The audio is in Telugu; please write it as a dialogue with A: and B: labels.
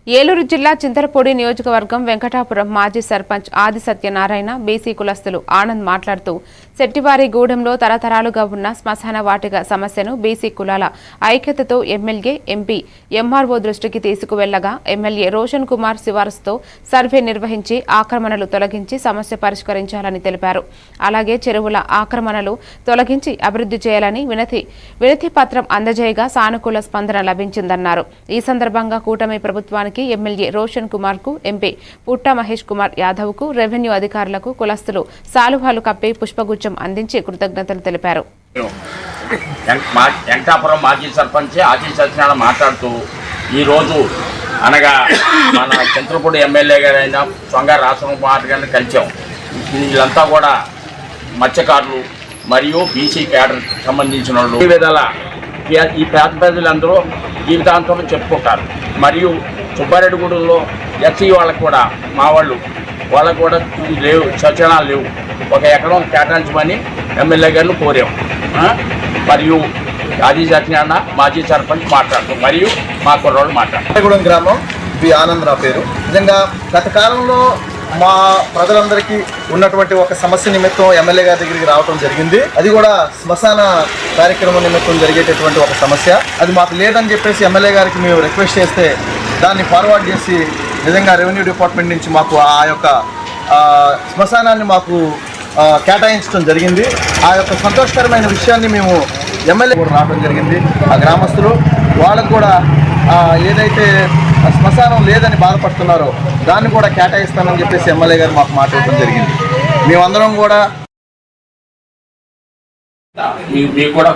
A: ఏలూరు జిల్లా చింతలపూడి నియోజకవర్గం వెంకటాపురం మాజీ సర్పంచ్ ఆది సత్యనారాయణ బీసీ కులస్తులు ఆనంద్ మాట్లాడుతూ సెట్టివారిగూడెంలో తరతరాలుగా ఉన్న శ్మశాన వాటిక సమస్యను బీసీ కులాల ఐక్యతతో ఎమ్మెల్యే ఎంపీ ఎంఆర్ఓ దృష్టికి తీసుకువెళ్లగా ఎమ్మెల్యే రోషన్ కుమార్ సిఫారసుతో సర్వే నిర్వహించి ఆక్రమణలు తొలగించి సమస్య పరిష్కరించాలని తెలిపారు. అలాగే చెరువుల ఆక్రమణలు తొలగించి అభివృద్ధి చేయాలని వినతి పత్రం అందజేయగా సానుకూల స్పందన లభించిందన్నారు. ఈ సందర్భంగా కూటమి ప్రభుత్వానికి ఎమ్మెల్యే రోషన్ కుమార్ కు ఎంపీ పుట్టా మహేష్ కుమార్ యాదవ్ కు రెవెన్యూ అధికారులకు కులస్తులు సాలువాలు కప్పి పుష్పగుచ్చం అందించి కృతజ్ఞతలు తెలిపారు.
B: వెంకటాపురం మాజీ సర్పంచ్ ఆది సత్యనారాయణ మాట్లాడుతూ ఈరోజు అనగా మన చింతలపూడి ఎమ్మెల్యే గారైన సొంగ రాసకుమార్ గారిని కలిసాం. వీళ్ళంతా కూడా మత్స్యకారులు మరియు బీసీ క్యాడర్ సంబంధించిన వాళ్ళు. ఈ విధాల ఈ పేద ప్రజలందరూ జీవితాంతం చెప్పుకుంటారు. మరియు సుబ్బారెడ్డిగూడెంలో ఎస్సీ వాళ్ళకు కూడా మా వాళ్ళకు కూడా లేవు, సూచనలు లేవు. 1 ఎకరం కేటాయించమని ఎమ్మెల్యే గారిని కోరాం. మరియు ఆది సత్యనారాయణ మాజీ సర్పంచ్ మాట్లాడుతాం మరియు మా కుర్రోళ్ళు మాట్లాడుతాం.
C: గ్రామం బి ఆనందరావు పేరు. నిజంగా గత కాలంలో మా ప్రజలందరికీ ఉన్నటువంటి ఒక సమస్య నిమిత్తం ఎమ్మెల్యే గారి దగ్గరికి రావడం జరిగింది. అది కూడా శ్మశాన కార్యక్రమం నిమిత్తం జరిగేటటువంటి ఒక సమస్య. అది మాకు లేదని చెప్పేసి ఎమ్మెల్యే గారికి మేము రిక్వెస్ట్ చేస్తే దాన్ని ఫార్వర్డ్ చేసి నిజంగా రెవెన్యూ డిపార్ట్మెంట్ నుంచి మాకు ఆ యొక్క శ్మశానాన్ని మాకు కేటాయించడం జరిగింది. ఆ యొక్క సంతోషకరమైన విషయాన్ని మేము ఎమ్మెల్యే కూడా రావడం జరిగింది. ఆ గ్రామస్తులు వాళ్ళకు కూడా ఏదైతే శ్మశానం లేదని బాధపడుతున్నారో దాన్ని కూడా కేటాయిస్తానని చెప్పేసి ఎమ్మెల్యే గారు మాకు మాట్లాడటం జరిగింది. మేమందరం కూడా